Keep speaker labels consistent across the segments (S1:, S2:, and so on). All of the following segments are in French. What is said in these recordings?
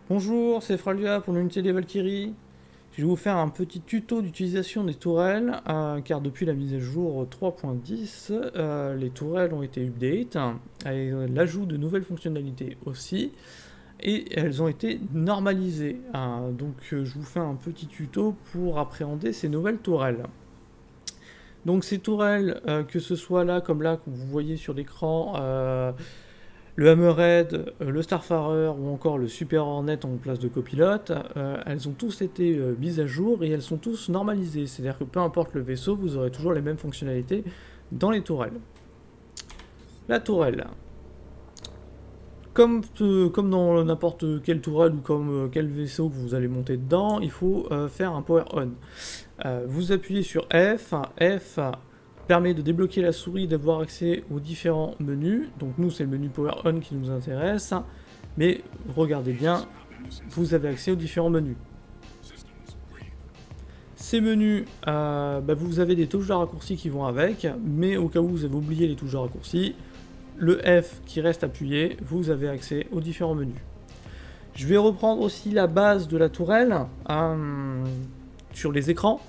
S1: Bonjour, c'est Fralvia pour l'unité des Valkyries. Je vais vous faire un petit tuto d'utilisation des tourelles, car depuis la mise à jour 3.10, les tourelles ont été update, avec l'ajout de nouvelles fonctionnalités aussi, et elles ont été normalisées. Donc je vous fais un petit tuto pour appréhender ces nouvelles tourelles. Donc ces tourelles, que ce soit là comme là que vous voyez sur l'écran, le Hammerhead, le Starfarer ou encore le Super Hornet en place de copilote, elles ont tous été mises à jour et elles sont tous normalisées. C'est-à-dire que peu importe le vaisseau, vous aurez toujours les mêmes fonctionnalités dans les tourelles. La tourelle. Comme dans n'importe quelle tourelle ou comme quel vaisseau que vous allez monter dedans, il faut faire un power on. Vous appuyez sur F. F permet de débloquer la souris, d'avoir accès aux différents menus. Donc nous, c'est le menu Power On qui nous intéresse. Mais regardez bien, vous avez accès aux différents menus. Ces menus, vous avez des touches de raccourci qui vont avec, mais au cas où vous avez oublié les touches de raccourci, le F qui reste appuyé, vous avez accès aux différents menus. Je vais reprendre aussi la base de la tourelle sur les écrans.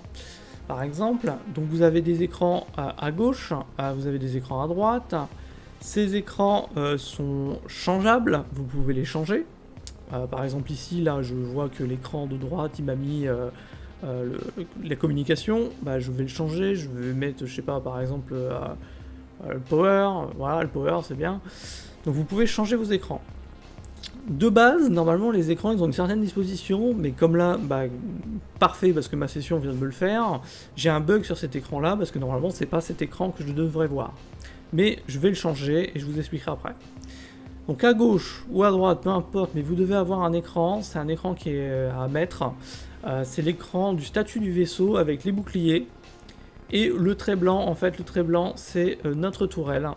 S1: Par exemple, donc vous avez des écrans à gauche, vous avez des écrans à droite. Ces écrans sont changeables, vous pouvez les changer. Par exemple ici, là, je vois que l'écran de droite, il m'a mis la communication. Je vais le changer, je vais mettre, je sais pas, par exemple, le power. Voilà, le power, c'est bien. Donc vous pouvez changer vos écrans. De base, normalement, les écrans, ils ont une certaine disposition, mais comme là, parfait, parce que ma session vient de me le faire, j'ai un bug sur cet écran-là, parce que normalement, c'est pas cet écran que je devrais voir. Mais je vais le changer, et je vous expliquerai après. Donc à gauche ou à droite, peu importe, mais vous devez avoir un écran, c'est un écran qui est à mettre, c'est l'écran du statut du vaisseau avec les boucliers, et le trait blanc, en fait, le trait blanc, c'est notre tourelle.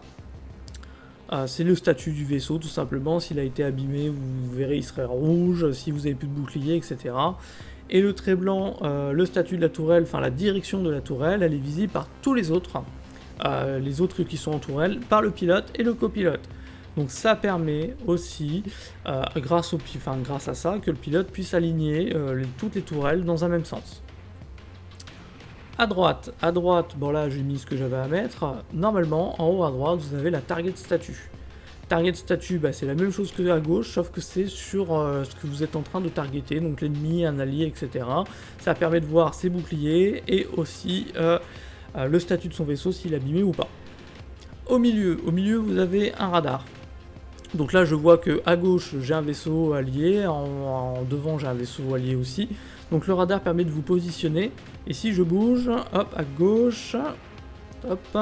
S1: C'est le statut du vaisseau, tout simplement. S'il a été abîmé, vous verrez, il serait rouge. Si vous avez plus de bouclier, etc. Et le trait blanc, le statut de la tourelle, enfin la direction de la tourelle, elle est visible par tous les autres qui sont en tourelle, par le pilote et le copilote. Donc ça permet aussi, grâce à ça, que le pilote puisse aligner toutes les tourelles dans un même sens. À droite, bon là j'ai mis ce que j'avais à mettre. Normalement, en haut à droite, vous avez la target statue. Target statue, c'est la même chose que à gauche, sauf que c'est sur ce que vous êtes en train de targeter, donc l'ennemi, un allié, etc. Ça permet de voir ses boucliers et aussi le statut de son vaisseau, s'il est abîmé ou pas. Au milieu, vous avez un radar. Donc là, je vois que à gauche, j'ai un vaisseau allié, en devant, j'ai un vaisseau allié aussi. Donc le radar permet de vous positionner. Et si je bouge, hop, à gauche, hop,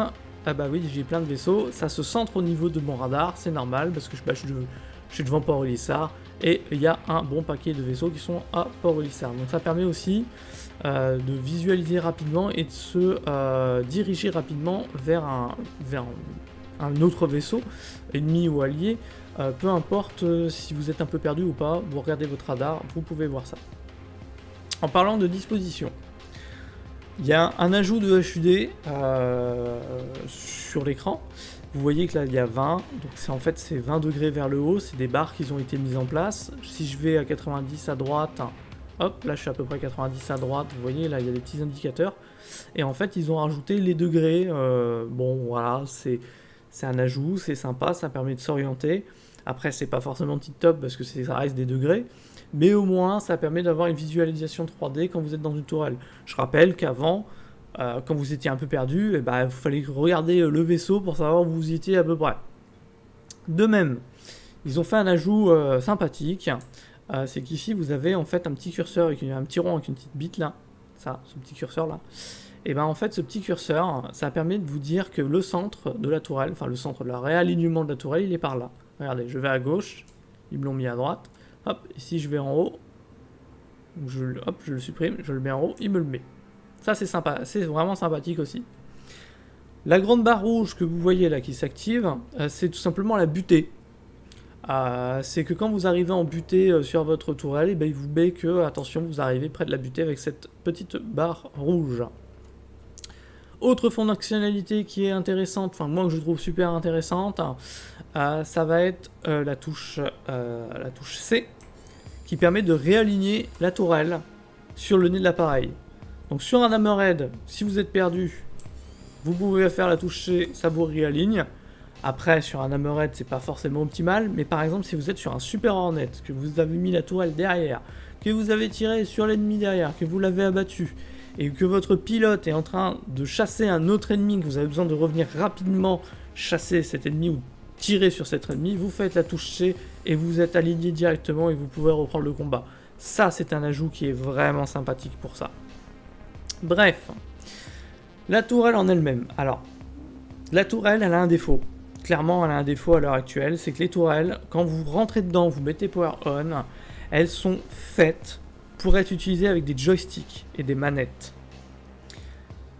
S1: oui, j'ai plein de vaisseaux. Ça se centre au niveau de mon radar, c'est normal, parce que je suis devant Port-Elissard. Et il y a un bon paquet de vaisseaux qui sont à Port-Elissard. Donc ça permet aussi de visualiser rapidement et de se diriger rapidement vers un autre vaisseau, ennemi ou allié, peu importe si vous êtes un peu perdu ou pas, vous regardez votre radar, vous pouvez voir ça. En parlant de disposition, il y a un ajout de HUD sur l'écran. Vous voyez que là il y a 20, donc c'est 20 degrés vers le haut, c'est des barres qui ont été mises en place. Si je vais à 90 à droite, hop, là je suis à peu près 90 à droite, vous voyez là il y a des petits indicateurs. Et en fait ils ont rajouté les degrés, bon voilà, c'est un ajout, c'est sympa, ça permet de s'orienter. Après, c'est pas forcément tip-top parce que ça reste des degrés, mais au moins, ça permet d'avoir une visualisation 3D quand vous êtes dans une tourelle. Je rappelle qu'avant, quand vous étiez un peu perdu, il fallait regarder le vaisseau pour savoir où vous étiez à peu près. De même, ils ont fait un ajout sympathique, c'est qu'ici, vous avez en fait un petit curseur avec un petit rond avec une petite bite là, ce petit curseur là. Et en fait ce petit curseur, ça permet de vous dire que le centre de la tourelle, enfin le centre de la réalignement de la tourelle, il est par là. Regardez, je vais à gauche, ils me l'ont mis à droite, hop, et si je vais en haut, je le supprime, je le mets en haut, il me le met. Ça c'est sympa, c'est vraiment sympathique aussi. La grande barre rouge que vous voyez là qui s'active, c'est tout simplement la butée. C'est que quand vous arrivez en butée sur votre tourelle, il vous met que, attention, vous arrivez près de la butée avec cette petite barre rouge. Autre fonctionnalité qui est intéressante, enfin moi que je trouve super intéressante, ça va être la touche C, qui permet de réaligner la tourelle sur le nez de l'appareil. Donc sur un hammerhead, si vous êtes perdu, vous pouvez faire la touche C, ça vous réaligne. Après, sur un hammerhead, c'est pas forcément optimal, mais par exemple, si vous êtes sur un Super Hornet, que vous avez mis la tourelle derrière, que vous avez tiré sur l'ennemi derrière, que vous l'avez abattu, et que votre pilote est en train de chasser un autre ennemi, que vous avez besoin de revenir rapidement chasser cet ennemi ou tirer sur cet ennemi, vous faites la touche C et vous êtes aligné directement et vous pouvez reprendre le combat. Ça, c'est un ajout qui est vraiment sympathique pour ça. Bref, la tourelle en elle-même. Alors, la tourelle, elle a un défaut. Clairement, elle a un défaut à l'heure actuelle, c'est que les tourelles, quand vous rentrez dedans, vous mettez Power On, elles sont faites pour être utilisées avec des joysticks et des manettes.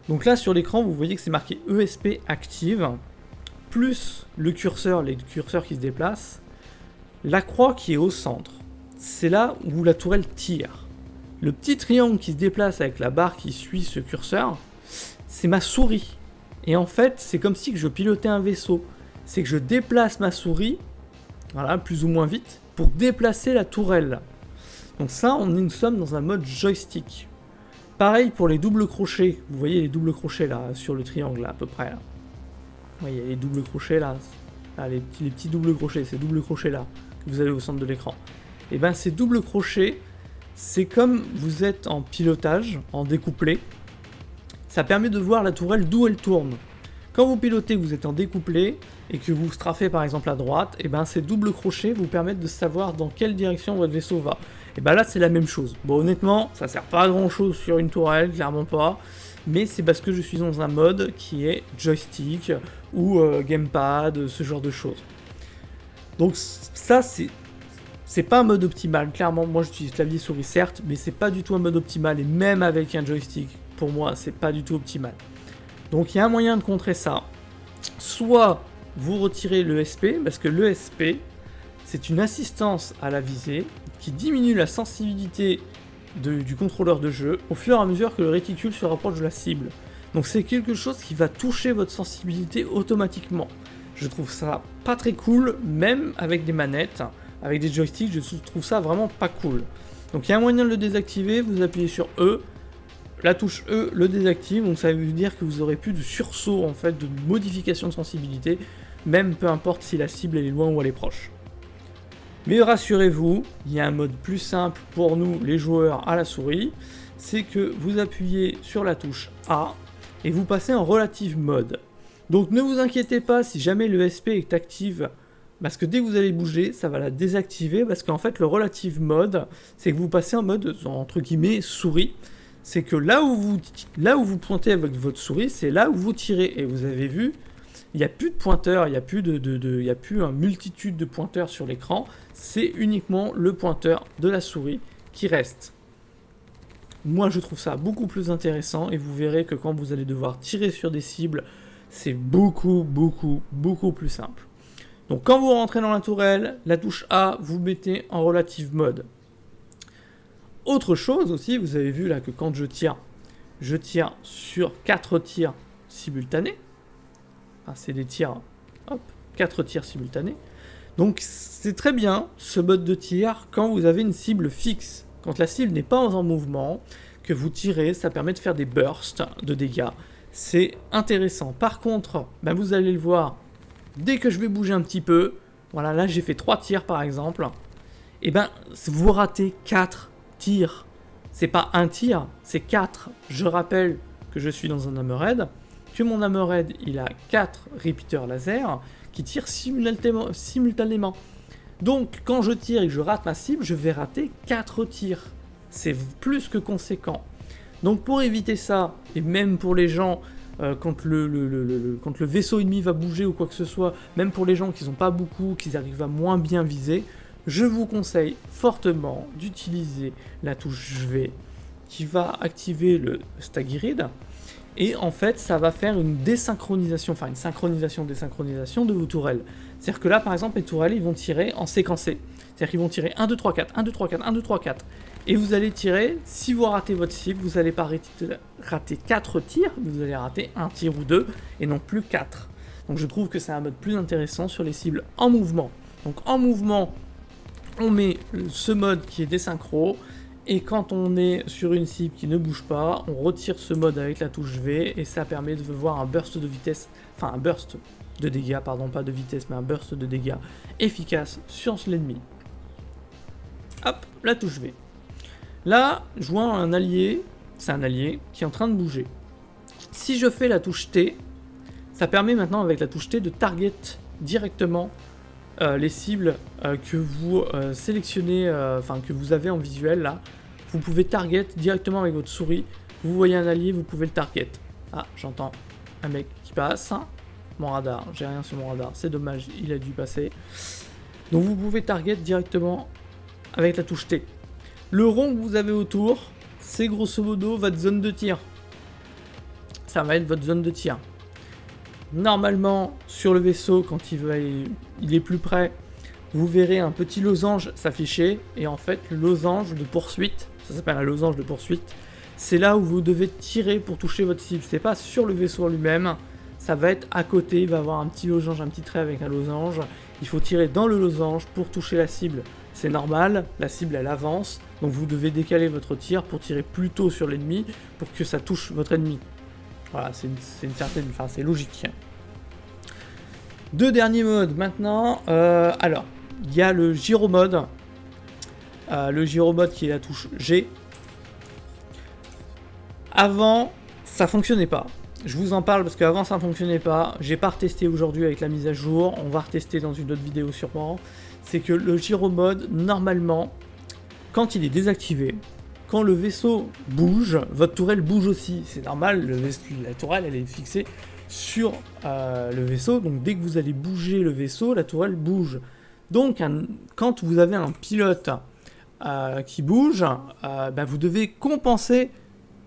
S1: Donc là, sur l'écran, vous voyez que c'est marqué ESP Active, plus le curseur, les curseurs qui se déplacent, la croix qui est au centre. C'est là où la tourelle tire. Le petit triangle qui se déplace avec la barre qui suit ce curseur, c'est ma souris. Et en fait, c'est comme si je pilotais un vaisseau. C'est que je déplace ma souris, voilà, plus ou moins vite, pour déplacer la tourelle. Donc ça, nous sommes dans un mode joystick. Pareil pour les doubles crochets. Vous voyez les doubles crochets là, sur le triangle là, à peu près là. Vous voyez les doubles crochets là, les petits doubles crochets, ces doubles crochets là, que vous avez au centre de l'écran. Et bien ces doubles crochets, c'est comme vous êtes en pilotage, en découplé. Ça permet de voir la tourelle d'où elle tourne. Quand vous pilotez, vous êtes en découplé et que vous strafez par exemple à droite, et ben ces doubles crochets vous permettent de savoir dans quelle direction votre vaisseau va. Et ben là c'est la même chose. Bon honnêtement, ça sert pas à grand chose sur une tourelle, clairement pas, mais c'est parce que je suis dans un mode qui est joystick ou gamepad, ce genre de choses. Donc ça c'est pas un mode optimal, clairement. Moi j'utilise clavier souris certes, mais c'est pas du tout un mode optimal, et même avec un joystick, pour moi c'est pas du tout optimal. Donc il y a un moyen de contrer ça. Soit vous retirez l'ESP, parce que l'ESP, c'est une assistance à la visée qui diminue la sensibilité du contrôleur de jeu au fur et à mesure que le réticule se rapproche de la cible. Donc c'est quelque chose qui va toucher votre sensibilité automatiquement. Je trouve ça pas très cool, même avec des manettes, avec des joysticks, je trouve ça vraiment pas cool. Donc il y a un moyen de le désactiver, vous appuyez sur E, la touche E le désactive, donc ça veut dire que vous aurez plus de sursaut en fait, de modification de sensibilité, même peu importe si la cible elle est loin ou elle est proche. Mais rassurez-vous, il y a un mode plus simple pour nous les joueurs à la souris, c'est que vous appuyez sur la touche A et vous passez en relative mode. Donc ne vous inquiétez pas si jamais le SP est active, parce que dès que vous allez bouger, ça va la désactiver, parce qu'en fait le relative mode, c'est que vous passez en mode entre guillemets souris. C'est que là où vous pointez avec votre souris, c'est là où vous tirez. Et vous avez vu, il n'y a plus de pointeur, il n'y a plus une multitude de pointeurs sur l'écran. C'est uniquement le pointeur de la souris qui reste. Moi, je trouve ça beaucoup plus intéressant et vous verrez que quand vous allez devoir tirer sur des cibles, c'est beaucoup plus simple. Donc quand vous rentrez dans la tourelle, la touche A, vous mettez en relative mode. Autre chose aussi, vous avez vu là que quand je tire sur 4 tirs simultanés. Enfin, c'est des tirs, hop, 4 tirs simultanés. Donc c'est très bien ce mode de tir quand vous avez une cible fixe. Quand la cible n'est pas en mouvement, que vous tirez, ça permet de faire des bursts de dégâts. C'est intéressant. Par contre, ben vous allez le voir, dès que je vais bouger un petit peu, voilà, là j'ai fait 3 tirs par exemple, et ben vous ratez 4 tirs. C'est pas un tir, c'est 4. Je rappelle que je suis dans un hammerhead, que mon hammerhead il a 4 repeaters laser qui tirent simultanément. Donc quand je tire et que je rate ma cible, je vais rater 4 tirs. C'est plus que conséquent. Donc pour éviter ça, et même pour les gens, quand le vaisseau ennemi va bouger ou quoi que ce soit, même pour les gens qui n'ont pas beaucoup, qui arrivent à moins bien viser, je vous conseille fortement d'utiliser la touche V qui va activer le staggered. Et en fait, ça va faire une désynchronisation, enfin une synchronisation-désynchronisation de vos tourelles. C'est-à-dire que là, par exemple, les tourelles, ils vont tirer en séquencé. C'est-à-dire qu'ils vont tirer 1, 2, 3, 4, 1, 2, 3, 4, 1, 2, 3, 4. Et vous allez tirer, si vous ratez votre cible, vous n'allez pas rater 4 tirs, vous allez rater 1 tir ou 2, et non plus 4. Donc je trouve que c'est un mode plus intéressant sur les cibles en mouvement. Donc en mouvement, on met ce mode qui est désynchro, et quand on est sur une cible qui ne bouge pas, on retire ce mode avec la touche V, et ça permet de voir un burst de vitesse, enfin un burst de dégâts, pardon, pas de vitesse, mais un burst de dégâts efficace sur l'ennemi. Hop, la touche V. Là, je vois un allié, c'est un allié qui est en train de bouger. Si je fais la touche T, ça permet maintenant avec la touche T de target directement les cibles que vous sélectionnez, enfin que vous avez en visuel là. Vous pouvez target directement avec votre souris. Vous voyez un allié, vous pouvez le target. Ah, j'entends un mec qui passe. Mon radar, j'ai rien sur mon radar, c'est dommage, il a dû passer. Donc vous pouvez target directement avec la touche T. Le rond que vous avez autour, c'est grosso modo votre zone de tir. Ça va être votre zone de tir. Normalement, sur le vaisseau, quand il est plus près, vous verrez un petit losange s'afficher. Et en fait, le losange de poursuite, ça s'appelle un losange de poursuite, c'est là où vous devez tirer pour toucher votre cible. C'est pas sur le vaisseau lui-même, ça va être à côté, il va y avoir un petit losange, un petit trait avec un losange. Il faut tirer dans le losange pour toucher la cible. C'est normal, la cible elle avance, donc vous devez décaler votre tir pour tirer plus tôt sur l'ennemi, pour que ça touche votre ennemi. Voilà, c'est une certaine, enfin c'est logique. Deux derniers modes maintenant. Alors, il y a le gyro mode. Le gyro mode qui est la touche G. Avant, ça fonctionnait pas. Je vous en parle parce qu'avant ça ne fonctionnait pas. J'ai pas retesté aujourd'hui avec la mise à jour. On va retester dans une autre vidéo sûrement. C'est que le gyro mode, normalement, quand il est désactivé, quand le vaisseau bouge, votre tourelle bouge aussi. C'est normal, la tourelle elle est fixée sur le vaisseau. Donc dès que vous allez bouger le vaisseau, la tourelle bouge. Donc quand vous avez un pilote qui bouge, vous devez compenser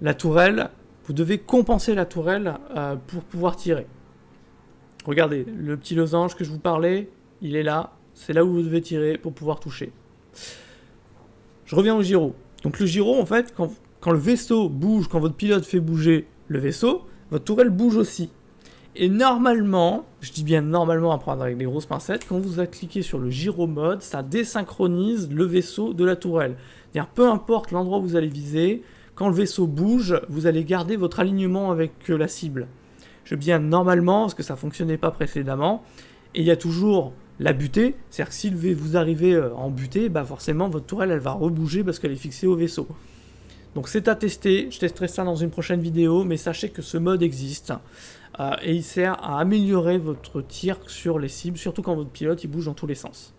S1: la tourelle. Vous devez compenser la tourelle pour pouvoir tirer. Regardez, le petit losange que je vous parlais, il est là. C'est là où vous devez tirer pour pouvoir toucher. Je reviens au gyro. Donc le gyro, en fait, quand le vaisseau bouge, quand votre pilote fait bouger le vaisseau, votre tourelle bouge aussi. Et normalement, je dis bien normalement à prendre avec des grosses pincettes, quand vous cliquez sur le gyro mode, ça désynchronise le vaisseau de la tourelle. C'est-à-dire, peu importe l'endroit où vous allez viser, quand le vaisseau bouge, vous allez garder votre alignement avec la cible. Je dis bien normalement, parce que ça ne fonctionnait pas précédemment, et il y a toujours la butée, c'est-à-dire que si vous arrivez en butée, forcément votre tourelle elle va rebouger parce qu'elle est fixée au vaisseau. Donc c'est à tester, je testerai ça dans une prochaine vidéo, mais sachez que ce mode existe et il sert à améliorer votre tir sur les cibles, surtout quand votre pilote il bouge dans tous les sens.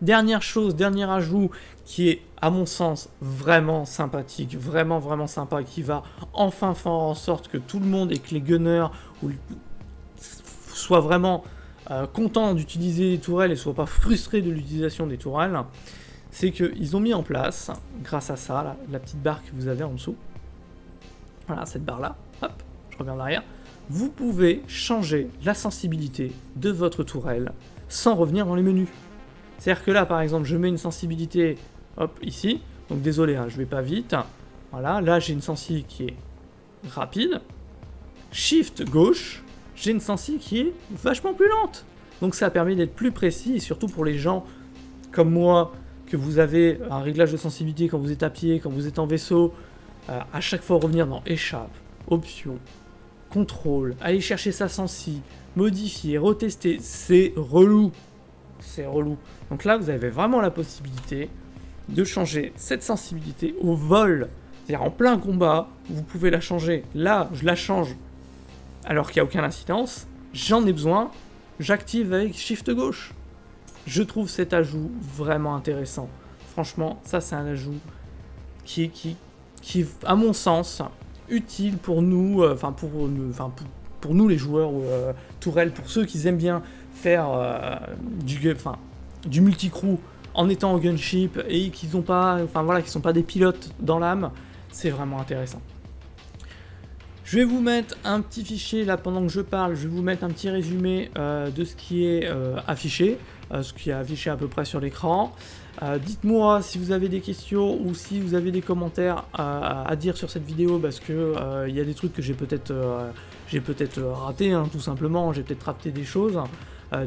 S1: Dernière chose, dernier ajout qui est à mon sens vraiment sympathique, vraiment sympa, qui va enfin faire en sorte que tout le monde et que les gunners soient vraiment contents d'utiliser les tourelles et ne soient pas frustrés de l'utilisation des tourelles, c'est qu'ils ont mis en place, grâce à ça, la petite barre que vous avez en dessous, voilà cette barre là, hop, je reviens en arrière, vous pouvez changer la sensibilité de votre tourelle sans revenir dans les menus. C'est-à-dire que là par exemple je mets une sensibilité, hop, ici, donc désolé, je vais pas vite, voilà, là j'ai une sensi qui est rapide, shift gauche, j'ai une sensi qui est vachement plus lente. Donc ça permet d'être plus précis, et surtout pour les gens comme moi, que vous avez un réglage de sensibilité quand vous êtes à pied, quand vous êtes en vaisseau, à chaque fois revenir dans échappe, option, contrôle, aller chercher sa sensi, modifier, retester, c'est relou. C'est relou. Donc là, vous avez vraiment la possibilité de changer cette sensibilité au vol. C'est-à-dire en plein combat, vous pouvez la changer. Là, je la change alors qu'il n'y a aucune incidence, j'en ai besoin, j'active avec Shift gauche. Je trouve cet ajout vraiment intéressant. Franchement, ça c'est un ajout qui est, à mon sens, utile pour nous, pour nous les joueurs tourelles, pour ceux qui aiment bien faire du multicrew en étant en gunship et qui sont pas des pilotes dans l'âme, c'est vraiment intéressant. Je vais vous mettre un petit fichier là pendant que je parle, je vais vous mettre un petit résumé de ce qui est affiché, ce qui est affiché à peu près sur l'écran. Dites-moi si vous avez des questions ou si vous avez des commentaires à dire sur cette vidéo, parce que y a des trucs que j'ai peut-être raté, tout simplement, j'ai peut-être raté des choses.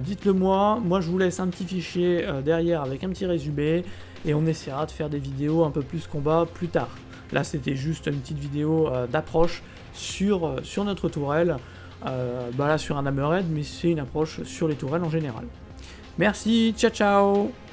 S1: dites-le moi. Moi, je vous laisse un petit fichier derrière avec un petit résumé, et on essaiera de faire des vidéos un peu plus combat plus tard. Là, c'était juste une petite vidéo d'approche sur notre tourelle, là sur un hammerhead, mais c'est une approche sur les tourelles en général. Merci, ciao ciao!